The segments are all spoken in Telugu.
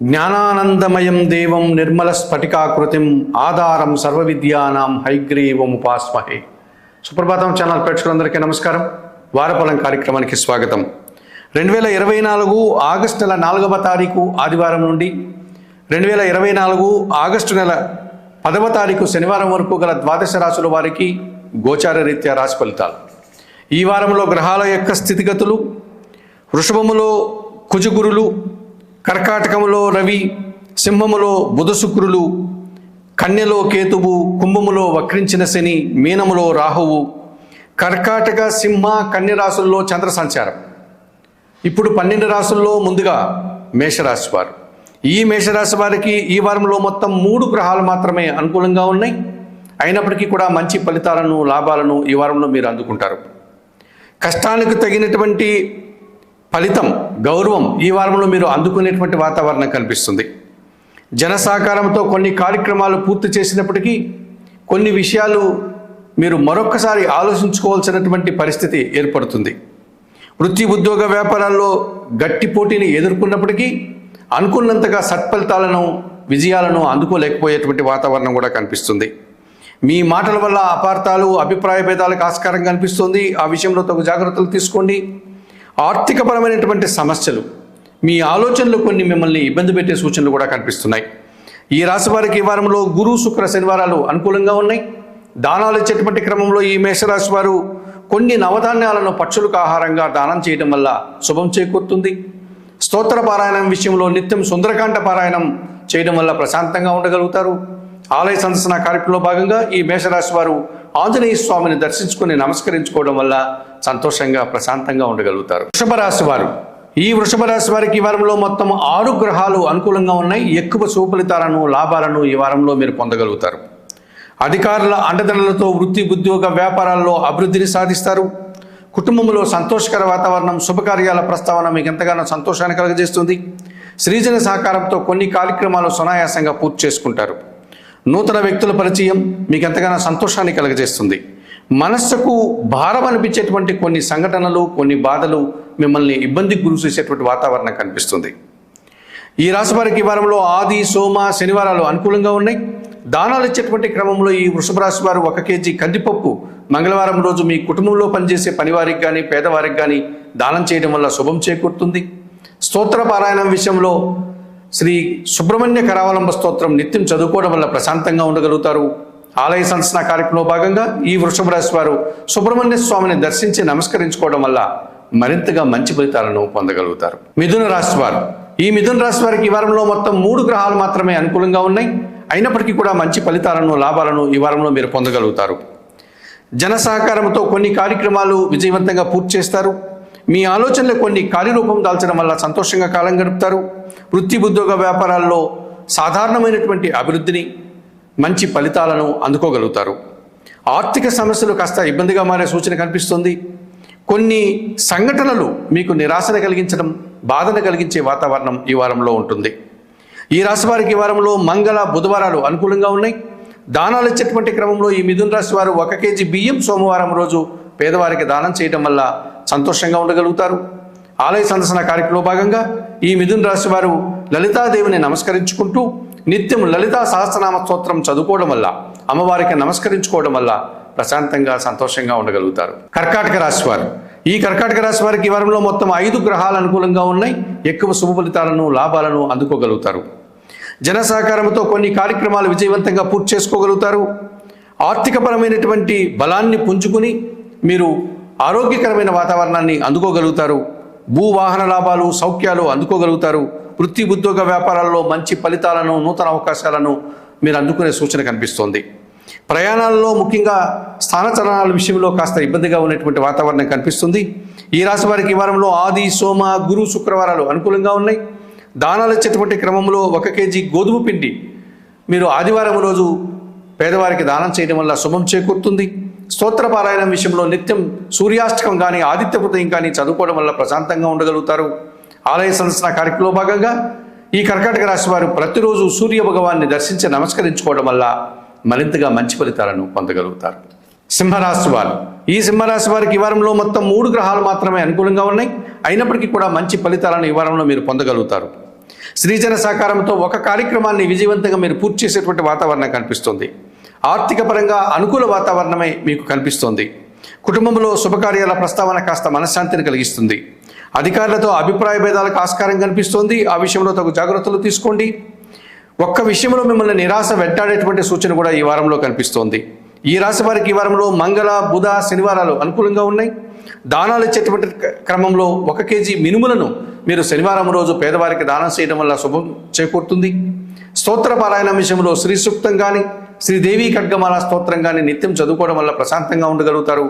జ్ఞానానందమయం దేవం నిర్మల స్ఫటికాకృతిం ఆధారం సర్వవిద్యానాం హైగ్రీవముపాస్మహే. సుప్రభాతం ఛానల్ ప్రేక్షకులందరికీ నమస్కారం. వారఫలం కార్యక్రమానికి స్వాగతం. 2024 ఆగస్టు నెల 4వ తారీఖు ఆదివారం నుండి 2024 ఆగస్టు నెల 10వ తారీఖు శనివారం వరకు గల ద్వాదశ రాశుల వారికి గోచార రీత్యా రాశి ఫలితాలు. ఈ వారంలో గ్రహాల యొక్క స్థితిగతులు: వృషభములో కుజగురులు, కర్కాటకములో రవి, సింహములో బుధ శుక్రులు, కన్యలో కేతువు, కుంభములో వక్రించిన శని, మీనములో రాహువు. కర్కాటక, సింహ, కన్య రాశుల్లో చంద్ర సంచారం. ఇప్పుడు 12 రాశుల్లో ముందుగా మేషరాశి వారు. ఈ మేషరాశి వారికి ఈ వారంలో మొత్తం 3 గ్రహాలు మాత్రమే అనుకూలంగా ఉన్నాయి. అయినప్పటికీ కూడా మంచి ఫలితాలను, లాభాలను ఈ వారంలో మీరు అందుకుంటారు. కష్టానికి తగినటువంటి ఫలితం, గౌరవం ఈ వారంలో మీరు అందుకునేటువంటి వాతావరణం కనిపిస్తుంది. జన సహకారంతో కొన్ని కార్యక్రమాలు పూర్తి చేసినప్పటికీ కొన్ని విషయాలు మీరు మరొక్కసారి ఆలోచించుకోవాల్సినటువంటి పరిస్థితి ఏర్పడుతుంది. వృత్తి, ఉద్యోగ, వ్యాపారాల్లో గట్టి పోటీని ఎదుర్కొన్నప్పటికీ అనుకున్నంతగా సత్ఫలితాలను, విజయాలను అందుకోలేకపోయేటువంటి వాతావరణం కూడా కనిపిస్తుంది. మీ మాటల వల్ల అపార్థాలు, అభిప్రాయ భేదాలకు ఆస్కారం కనిపిస్తుంది. ఆ విషయంలో తగు జాగ్రత్తలు తీసుకోండి. ఆర్థికపరమైనటువంటి సమస్యలు, మీ ఆలోచనలు కొన్ని మిమ్మల్ని ఇబ్బంది పెట్టే సూచనలు కూడా కనిపిస్తున్నాయి. ఈ రాశి వారికి ఈ వారంలో గురు, శుక్ర, శనివారాలు అనుకూలంగా ఉన్నాయి. దానాలు ఇచ్చేటువంటి క్రమంలో ఈ మేషరాశి వారు కొన్ని నవధాన్యాలను పక్షులకు ఆహారంగా దానం చేయడం వల్ల శుభం చేకూరుతుంది. స్తోత్ర పారాయణం విషయంలో నిత్యం సుందరకాండ పారాయణం చేయడం వల్ల ప్రశాంతంగా ఉండగలుగుతారు. ఆలయ సందర్శన కార్యక్రమంలో భాగంగా ఈ మేషరాశి వారు ఆంజనేయ స్వామిని దర్శించుకుని నమస్కరించుకోవడం వల్ల సంతోషంగా, ప్రశాంతంగా ఉండగలుగుతారు. వృషభ రాశి వారు. ఈ వృషభ రాశి వారికి ఈ వారంలో మొత్తం 6 గ్రహాలు అనుకూలంగా ఉన్నాయి. ఎక్కువ సుఫలితాలను, లాభాలను ఈ వారంలో మీరు పొందగలుగుతారు. అధికారుల అండదండలతో వృత్తి, ఉద్యోగ, వ్యాపారాల్లో అభివృద్ధిని సాధిస్తారు. కుటుంబంలో సంతోషకర వాతావరణం, శుభకార్యాల ప్రస్తావన మీకు ఎంతగానో సంతోషాన్ని కలుగజేస్తుంది. శ్రీజన సహకారంతో కొన్ని కార్యక్రమాలు సునాయాసంగా పూర్తి చేసుకుంటారు. నూతన వ్యక్తుల పరిచయం మీకు ఎంతగానో సంతోషాన్ని కలుగజేస్తుంది. మనస్సుకు భారం అనిపించేటువంటి కొన్ని సంఘటనలు, కొన్ని బాధలు మిమ్మల్ని ఇబ్బందికి గురి చేసేటువంటి వాతావరణం కనిపిస్తుంది. ఈ రాశి వారికి ఈ వారంలో ఆది, సోమ, శనివారాలు అనుకూలంగా ఉన్నాయి. దానాలు ఇచ్చేటువంటి క్రమంలో ఈ వృషభ రాశి వారు 1 కేజీ కందిపప్పు మంగళవారం రోజు మీ కుటుంబంలో పనిచేసే పనివారికి కానీ, పేదవారికి కానీ దానం చేయడం వల్ల శుభం చేకూరుతుంది. స్తోత్ర పారాయణం విషయంలో శ్రీ సుబ్రహ్మణ్య కరావలంబ స్తోత్రం నిత్యం చదువుకోవడం వల్ల ప్రశాంతంగా ఉండగలుగుతారు. ఆలయ సందర్శన కార్యక్రమంలో భాగంగా ఈ వృషభ రాశి వారు సుబ్రహ్మణ్య స్వామిని దర్శించి నమస్కరించుకోవడం వల్ల మరింతగా మంచి ఫలితాలను పొందగలుగుతారు. మిథున రాశి వారు. ఈ మిథున రాశి వారికి ఈ వారంలో మొత్తం 3 గ్రహాలు మాత్రమే అనుకూలంగా ఉన్నాయి. అయినప్పటికీ కూడా మంచి ఫలితాలను, లాభాలను ఈ వారంలో మీరు పొందగలుగుతారు. జన సహకారంతో కొన్ని కార్యక్రమాలు విజయవంతంగా పూర్తి చేస్తారు. మీ ఆలోచనలు కొన్ని కార్యరూపం దాల్చడం వల్ల సంతోషంగా కాలం గడుపుతారు. వృత్తి, ఉద్యోగ, వ్యాపారాల్లో సాధారణమైనటువంటి అభివృద్ధిని, మంచి ఫలితాలను అందుకోగలుగుతారు. ఆర్థిక సమస్యలు కాస్త ఇబ్బందిగా మారే సూచన కనిపిస్తుంది. కొన్ని సంఘటనలు మీకు నిరాశను కలిగించడం, బాధను కలిగించే వాతావరణం ఈ వారంలో ఉంటుంది. ఈ రాశి వారికి ఈ వారంలో మంగళ, బుధవారాలు అనుకూలంగా ఉన్నాయి. దానాలు ఇచ్చేటువంటి క్రమంలో ఈ మిథున రాశి వారు 1 కేజీ బియ్యం సోమవారం రోజు పేదవారికి దానం చేయడం వల్ల సంతోషంగా ఉండగలుగుతారు. ఆలయ సందర్శన కార్యక్రమంలో భాగంగా ఈ మిథున రాశి వారు లలితాదేవిని నమస్కరించుకుంటూ నిత్యం లలితా సహస్రనామ స్తోత్రం చదువుకోవడం వల్ల, అమ్మవారికి నమస్కరించుకోవడం వల్ల ప్రశాంతంగా, సంతోషంగా ఉండగలుగుతారు. కర్కాటక రాశి వారు. ఈ కర్కాటక రాశి వారికి ఈ వారంలో మొత్తం 5 గ్రహాలు అనుకూలంగా ఉన్నాయి. ఎక్కువ శుభ ఫలితాలను, లాభాలను అందుకోగలుగుతారు. జన సహకారంతో కొన్ని కార్యక్రమాలు విజయవంతంగా పూర్తి చేసుకోగలుగుతారు. ఆర్థికపరమైనటువంటి బలాన్ని పుంజుకుని మీరు ఆరోగ్యకరమైన వాతావరణాన్ని అందుకోగలుగుతారు. భూ వాహన లాభాలు, సౌఖ్యాలు అందుకోగలుగుతారు. వృత్తి, ఉద్యోగ, వ్యాపారాల్లో మంచి ఫలితాలను, నూతన అవకాశాలను మీరు అందుకునే సూచన కనిపిస్తోంది. ప్రయాణాలలో, ముఖ్యంగా స్థానచలనాల విషయంలో కాస్త ఇబ్బందిగా ఉన్నటువంటి వాతావరణం కనిపిస్తుంది. ఈ రాశి వారికి ఈ వారంలో ఆది, సోమ, గురు, శుక్రవారాలు అనుకూలంగా ఉన్నాయి. దానాలు ఇచ్చేటువంటి క్రమంలో 1 కేజీ గోధుమ పిండి మీరు ఆదివారం రోజు పేదవారికి దానం చేయడం వల్ల శుభం చేకూరుతుంది. స్తోత్ర పారాయణం విషయంలో నిత్యం సూర్యాష్టకం కానీ, ఆదిత్య హృదయం కానీ చదువుకోవడం వల్ల ప్రశాంతంగా ఉండగలుగుతారు. ఆలయ సందర్శన కార్యక్రమంలో భాగంగా ఈ కర్కాటక రాశి వారు ప్రతిరోజు సూర్య భగవాన్ని దర్శించి నమస్కరించుకోవడం వల్ల మరింతగా మంచి ఫలితాలను పొందగలుగుతారు. సింహరాశి వారు. ఈ సింహరాశి వారికి ఈ వారంలో మొత్తం 3 గ్రహాలు మాత్రమే అనుకూలంగా ఉన్నాయి. అయినప్పటికీ కూడా మంచి ఫలితాలను ఈ వారంలో మీరు పొందగలుగుతారు. శ్రీజన సహకారంతో ఒక కార్యక్రమాన్ని విజయవంతంగా మీరు పూర్తి చేసేటువంటి వాతావరణం కనిపిస్తుంది. ఆర్థిక పరంగా అనుకూల వాతావరణమే మీకు కనిపిస్తుంది. కుటుంబంలో శుభకార్యాల ప్రస్తావన కాస్త మనశ్శాంతిని కలిగిస్తుంది. అధికారులతో అభిప్రాయ భేదాలకు ఆస్కారం కనిపిస్తోంది. ఆ విషయంలో తగు జాగ్రత్తలు తీసుకోండి. ఒక్క విషయంలో మిమ్మల్ని నిరాశ వెంటాడేటువంటి సూచన కూడా ఈ వారంలో కనిపిస్తోంది. ఈ రాశి వారికి ఈ వారంలో మంగళ, బుధ, శనివారాలు అనుకూలంగా ఉన్నాయి. దానాలు ఇచ్చేటువంటి క్రమంలో 1 కేజీ మినుములను మీరు శనివారం రోజు పేదవారికి దానం చేయడం వల్ల శుభం చేకూరుతుంది. స్తోత్ర పారాయణ విషయంలో శ్రీ సూక్తం కానీ, శ్రీదేవి ఖడ్గమాల స్తోత్రం కానీ నిత్యం చదువుకోవడం వల్ల ప్రశాంతంగా ఉండగలుగుతారు.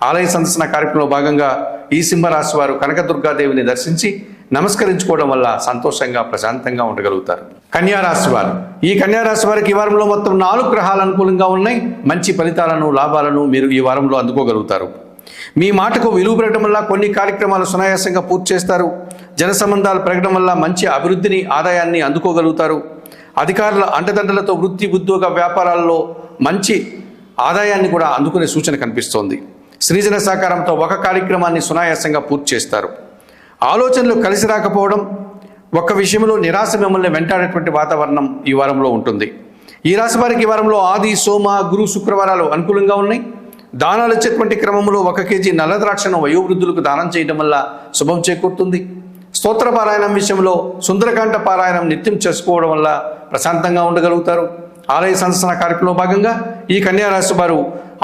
ఆలయ సందర్శన కార్యక్రమంలో భాగంగా ఈ సింహరాశి వారు కనకదుర్గాదేవిని దర్శించి నమస్కరించుకోవడం వల్ల సంతోషంగా ప్రశాంతంగా ఉండగలుగుతారు. కన్యారాశి వారు, ఈ కన్యారాశి వారికి ఈ వారంలో మొత్తం 4 గ్రహాలు అనుకూలంగా ఉన్నాయి. మంచి ఫలితాలను, లాభాలను మీరు ఈ వారంలో అందుకోగలుగుతారు. మీ మాటకు విలువ పెరగడం వల్ల కొన్ని కార్యక్రమాలు సునాయాసంగా పూర్తి చేస్తారు. జన సంబంధాలు పెరగడం వల్ల మంచి అభివృద్ధిని, ఆదాయాన్ని అందుకోగలుగుతారు. అధికారుల అండదండలతో వృత్తి, ఉద్యోగ, వ్యాపారాల్లో మంచి ఆదాయాన్ని కూడా అందుకునే సూచన కనిపిస్తోంది. శ్రీజన సహకారంతో ఒక కార్యక్రమాన్ని సునాయాసంగా పూర్తి చేస్తారు. ఆలోచనలు కలిసి రాకపోవడం, ఒక్క విషయంలో నిరాశ మిమ్మల్ని వెంటాడేటువంటి వాతావరణం ఈ వారంలో ఉంటుంది. ఈ రాశి వారికి ఈ వారంలో ఆది, సోమ, గురు, శుక్రవారాలు అనుకూలంగా ఉన్నాయి. దానాలు ఇచ్చేటువంటి క్రమంలో 1 కేజీ నల్ల ద్రాక్షను వయోవృద్ధులకు దానం చేయడం వల్ల శుభం చేకూరుతుంది. స్తోత్ర పారాయణం విషయంలో సుందరకాండ పారాయణం నిత్యం చేసుకోవడం వల్ల ప్రశాంతంగా ఉండగలుగుతారు. ఆలయ సందర్శన కార్యక్రమంలో భాగంగా ఈ కన్యారాశి వారు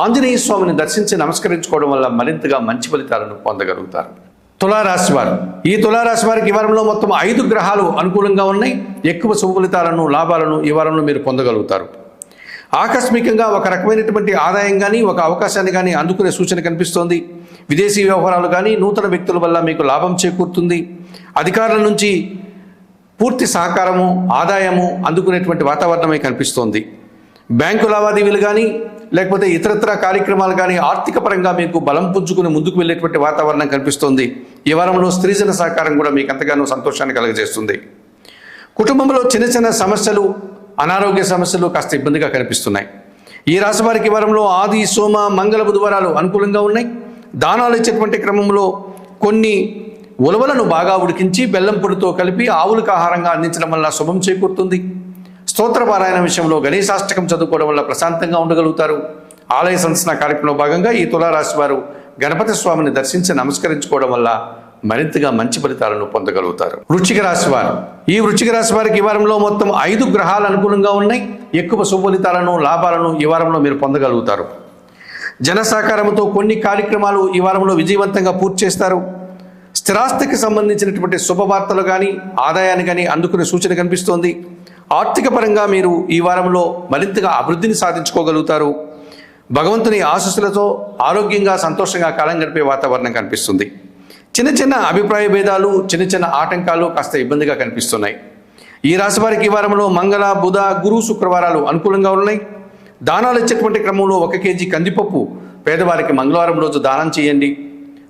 ఆంజనేయ స్వామిని దర్శించి నమస్కరించుకోవడం వల్ల మరింతగా మంచి ఫలితాలను పొందగలుగుతారు. తులారాశి వారు, ఈ తులారాశి వారికి ఈ వారంలో మొత్తం 5 గ్రహాలు అనుకూలంగా ఉన్నాయి. ఎక్కువ శుభ ఫలితాలను, లాభాలను ఈ వారంలో మీరు పొందగలుగుతారు. ఆకస్మికంగా ఒక రకమైనటువంటి ఆదాయం కానీ, ఒక అవకాశాన్ని కానీ అందుకునే సూచన కనిపిస్తోంది. విదేశీ వ్యవహారాలు కానీ, నూతన వ్యక్తుల వల్ల మీకు లాభం చేకూరుతుంది. అధికారుల నుంచి పూర్తి సహకారము, ఆదాయము అందుకునేటువంటి వాతావరణమే కనిపిస్తోంది. బ్యాంకు లావాదేవీలు కానీ, లేకపోతే ఇతరత్ర కార్యక్రమాలు కానీ ఆర్థిక పరంగా మీకు బలం పుంజుకుని ముందుకు వెళ్ళేటువంటి వాతావరణం కనిపిస్తుంది. ఈ వారంలో స్త్రీజన సహకారం కూడా మీకు ఎంతగానో సంతోషాన్ని కలుగజేస్తుంది. కుటుంబంలో చిన్న చిన్న సమస్యలు, అనారోగ్య సమస్యలు కాస్త ఇబ్బందిగా కనిపిస్తున్నాయి. ఈ రాశి వారికి ఈ వారంలో ఆది, సోమ, మంగళ, బుధవారాలు అనుకూలంగా ఉన్నాయి. దానాలు ఇచ్చేటువంటి క్రమంలో కొన్ని ఉలవలను బాగా ఉడికించి బెల్లం పొడితో కలిపి ఆవులకు ఆహారంగా అందించడం వల్ల శుభం చేకూరుతుంది. స్తోత్ర పారాయణ విషయంలో గణేశాష్టకం చదువుకోవడం వల్ల ప్రశాంతంగా ఉండగలుగుతారు. ఆలయ సందర్శన కార్యక్రమంలో భాగంగా ఈ తులారాశి వారు గణపతి స్వామిని దర్శించి నమస్కరించుకోవడం వల్ల మరింతగా మంచి ఫలితాలను పొందగలుగుతారు. వృశ్చిక రాశి వారు, ఈ వృశ్చిక రాశి వారికి ఈ వారంలో మొత్తం 5 గ్రహాలు అనుకూలంగా ఉన్నాయి. ఎక్కువ శుభ ఫలితాలను, లాభాలను ఈ వారంలో మీరు పొందగలుగుతారు. జన సహకారంతో కొన్ని కార్యక్రమాలు ఈ వారంలో విజయవంతంగా పూర్తి చేస్తారు. స్థిరాస్తికి సంబంధించినటువంటి శుభవార్తలు కానీ, ఆదాయాన్ని కానీ అందుకునే సూచన కనిపిస్తోంది. ఆర్థిక పరంగా మీరు ఈ వారంలో మరింతగా అభివృద్ధిని సాధించుకోగలుగుతారు. భగవంతుని ఆశీస్సులతో ఆరోగ్యంగా, సంతోషంగా కాలం గడిపే వాతావరణం కనిపిస్తుంది. చిన్న చిన్న అభిప్రాయ భేదాలు, చిన్న చిన్న ఆటంకాలు కాస్త ఇబ్బందిగా కనిపిస్తున్నాయి. ఈ రాశి వారికి ఈ వారంలో మంగళ, బుధ, గురు, శుక్రవారాలు అనుకూలంగా ఉన్నాయి. దానాలు ఇచ్చేటువంటి క్రమంలో 1 కేజీ కందిపప్పు పేదవారికి మంగళవారం రోజు దానం చేయండి.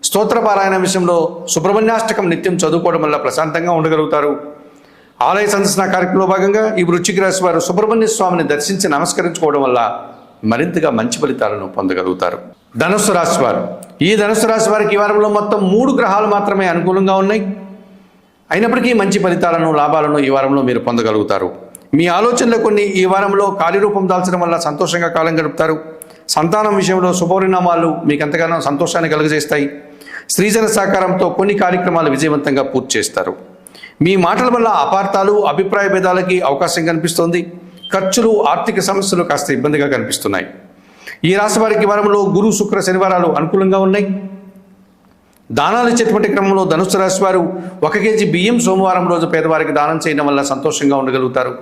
స్తోత్ర పారాయణ విషయంలో సుబ్రహ్మణ్యాష్టకం నిత్యం చదువుకోవడం వల్ల ప్రశాంతంగా ఉండగలుగుతారు. ఆలయ సందర్శన కార్యక్రమంలో భాగంగా ఈ వృశ్చిక రాశి వారు సుబ్రహ్మణ్య స్వామిని దర్శించి నమస్కరించుకోవడం వల్ల మరింతగా మంచి ఫలితాలను పొందగలుగుతారు. ధనుస్సు రాశి వారు, ఈ ధనుస్సు రాశి వారికి ఈ వారంలో మొత్తం 3 గ్రహాలు మాత్రమే అనుకూలంగా ఉన్నాయి. అయినప్పటికీ మంచి ఫలితాలను, లాభాలను ఈ వారంలో మీరు పొందగలుగుతారు. మీ ఆలోచనలు కొన్ని ఈ వారంలో కార్యరూపం దాల్చడం వల్ల సంతోషంగా కాలం గడుపుతారు. సంతానం విషయంలో శుభపరిణామాలు మీకు ఎంతగానో సంతోషాన్ని కలుగజేస్తాయి. స్త్రీజన సహకారంతో కొన్ని కార్యక్రమాలు విజయవంతంగా పూర్తి చేస్తారు. మీ మాటల వల్ల అపార్థాలు, అభిప్రాయ భేదాలకి అవకాశం కనిపిస్తోంది. ఖర్చులు, ఆర్థిక సమస్యలు కాస్త ఇబ్బందిగా కనిపిస్తున్నాయి. ఈ రాశి వారికి వారంలో గురు, శుక్ర, శనివారాలు అనుకూలంగా ఉన్నాయి. దానాలు ఇచ్చేటువంటి క్రమంలో ధనుస్సు రాశి వారు 1 కేజీ బియ్యం సోమవారం రోజు పేదవారికి దానం చేయడం వల్ల సంతోషంగా ఉండగలుగుతారు.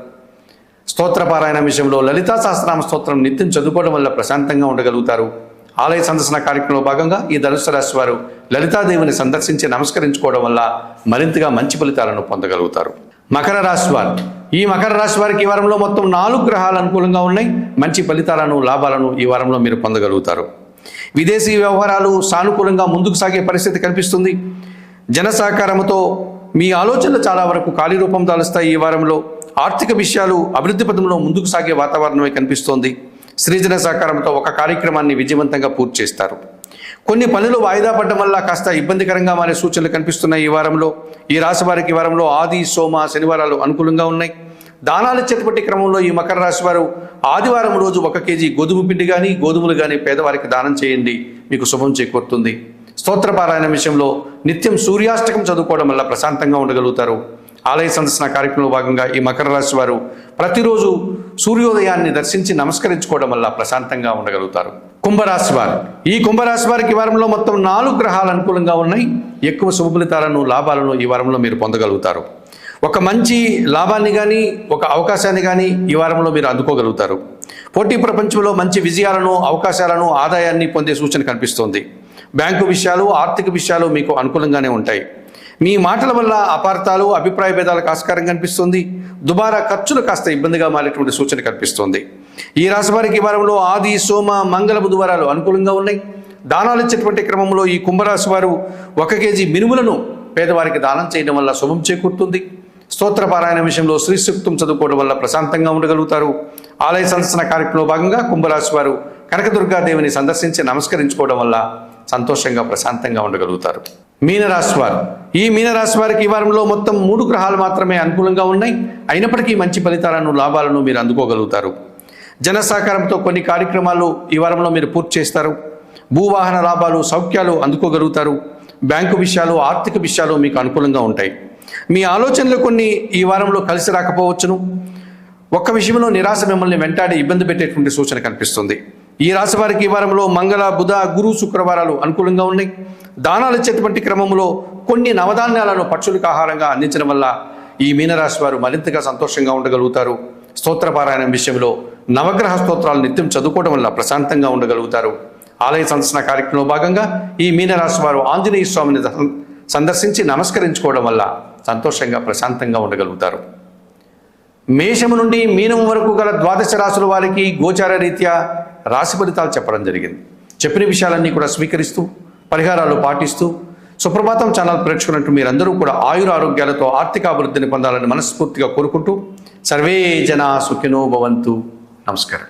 స్తోత్ర పారాయణ విషయంలో లలితా సహస్రనామ స్తోత్రం నిత్యం చదువుకోవడం వల్ల ప్రశాంతంగా ఉండగలుగుతారు. ఆలయ సందర్శన కార్యక్రమంలో భాగంగా ఈ ధనుస్సు రాశి వారు లలితాదేవిని సందర్శించి నమస్కరించుకోవడం వల్ల మరింతగా మంచి ఫలితాలను పొందగలుగుతారు. మకర రాశి వారు, ఈ మకర రాశి వారికి ఈ వారంలో మొత్తం 4 గ్రహాలు అనుకూలంగా ఉన్నాయి. మంచి ఫలితాలను, లాభాలను ఈ వారంలో మీరు పొందగలుగుతారు. విదేశీ వ్యవహారాలు సానుకూలంగా ముందుకు సాగే పరిస్థితి కనిపిస్తుంది. జన సహకారంతో మీ ఆలోచనలు చాలా వరకు కార్యరూపం దాలుస్తాయి. ఈ వారంలో ఆర్థిక విషయాలు అభివృద్ధి పథంలో ముందుకు సాగే వాతావరణమే కనిపిస్తోంది. స్త్రీజన సహకారంతో ఒక కార్యక్రమాన్ని విజయవంతంగా పూర్తి చేస్తారు. కొన్ని పనులు వాయిదా పడడం వల్ల కాస్త ఇబ్బందికరంగా మారే సూచనలు కనిపిస్తున్నాయి. ఈ రాశి వారికి ఈ వారంలో ఆది, సోమ, శనివారాలు అనుకూలంగా ఉన్నాయి. దానాలు చేతపట్టి క్రమంలో ఈ మకర రాశి వారు ఆదివారం రోజు 1 కేజీ గోధుమ పిండి కానీ గోధుమలు కానీ పేదవారికి దానం చేయండి, మీకు శుభం చేకూరుతుంది. స్తోత్రపారాయణ విషయంలో నిత్యం సూర్యాష్టకం చదువుకోవడం వల్ల ప్రశాంతంగా ఉండగలుగుతారు. ఆలయ సందర్శన కార్యక్రమంలో భాగంగా ఈ మకర రాశి వారు ప్రతిరోజు సూర్యోదయాన్ని దర్శించి నమస్కరించుకోవడం వల్ల ప్రశాంతంగా ఉండగలుగుతారు. కుంభరాశి వారు ఈ కుంభరాశి వారికి ఈ వారంలో మొత్తం 4 గ్రహాలు అనుకూలంగా ఉన్నాయి. ఎక్కువ శుభ ఫలితాలను, లాభాలను ఈ వారంలో మీరు పొందగలుగుతారు. ఒక మంచి లాభాన్ని కానీ ఒక అవకాశాన్ని కానీ ఈ వారంలో మీరు అందుకోగలుగుతారు. పోటీ ప్రపంచంలో మంచి విజయాలను, అవకాశాలను, ఆదాయాన్ని పొందే సూచన కనిపిస్తోంది. బ్యాంకు విషయాలు, ఆర్థిక విషయాలు మీకు అనుకూలంగానే ఉంటాయి. మీ మాటల వల్ల అపార్థాలు, అభిప్రాయ భేదాలకు ఆస్కారం కనిపిస్తుంది. దుబారా ఖర్చులు కాస్త ఇబ్బందిగా మారేటువంటి సూచన కనిపిస్తుంది. ఈ రాశి వారికి ఈ వారంలో ఆది, సోమ, మంగళ, బుధవారాలు అనుకూలంగా ఉన్నాయి. దానాలు ఇచ్చేటువంటి క్రమంలో ఈ కుంభరాశి వారు 1 కేజీ మినుములను పేదవారికి దానం చేయడం వల్ల శుభం చేకూరుతుంది. స్తోత్రపారాయణ విషయంలో శ్రీ సూక్తం చదువుకోవడం వల్ల ప్రశాంతంగా ఉండగలుగుతారు. ఆలయ సందర్శన కార్యక్రమంలో భాగంగా కుంభరాశి వారు కనకదుర్గాదేవిని సందర్శించి నమస్కరించుకోవడం వల్ల సంతోషంగా, ప్రశాంతంగా ఉండగలుగుతారు. మీనరాశి వారు ఈ మీనరాశి వారికి ఈ వారంలో మొత్తం 3 గ్రహాలు మాత్రమే అనుకూలంగా ఉన్నాయి. అయినప్పటికీ మంచి ఫలితాలను, లాభాలను మీరు అందుకోగలుగుతారు. జన సహకారంతో కొన్ని కార్యక్రమాలు ఈ వారంలో మీరు పూర్తి చేస్తారు. భూవాహన లాభాలు, సౌఖ్యాలు అందుకోగలుగుతారు. బ్యాంకు విషయాలు, ఆర్థిక విషయాలు మీకు అనుకూలంగా ఉంటాయి. మీ ఆలోచనలు కొన్ని ఈ వారంలో కలిసి రాకపోవచ్చును. ఒక్క విషయంలో నిరాశ మిమ్మల్ని వెంటాడి ఇబ్బంది పెట్టేటువంటి సూచన కనిపిస్తుంది. ఈ రాశి వారికి ఈ వారంలో మంగళ, బుధ, గురు, శుక్రవారాలు అనుకూలంగా ఉన్నాయి. దానాలు ఇచ్చేటువంటి క్రమంలో కొన్ని నవధాన్యాలను పక్షులకు ఆహారంగా అందించడం వల్ల ఈ మీనరాశి వారు మరింతగా సంతోషంగా ఉండగలుగుతారు. స్తోత్రపారాయణం విషయంలో నవగ్రహ స్తోత్రాలు నిత్యం చదువుకోవడం వల్ల ప్రశాంతంగా ఉండగలుగుతారు. ఆలయ సందర్శన కార్యక్రమంలో భాగంగా ఈ మీనరాశి వారు ఆంజనేయ స్వామిని సందర్శించి నమస్కరించుకోవడం వల్ల సంతోషంగా, ప్రశాంతంగా ఉండగలుగుతారు. మేషము నుండి మీనం వరకు గల 12 రాశుల వారికి గోచార రీత్యా రాశి ఫలితాలు చెప్పడం జరిగింది. చెప్పిన విషయాలన్నీ కూడా స్వీకరిస్తూ, పరిహారాలు పాటిస్తూ సుప్రభాతం ఛానల్ ప్రేక్షకున్నట్టు మీరందరూ కూడా ఆయురారోగ్యాలతో ఆర్థిక అభివృద్ధిని పొందాలని మనస్ఫూర్తిగా కోరుకుంటూ సర్వే జనా సుఖినో భవంతు. నమస్కారం.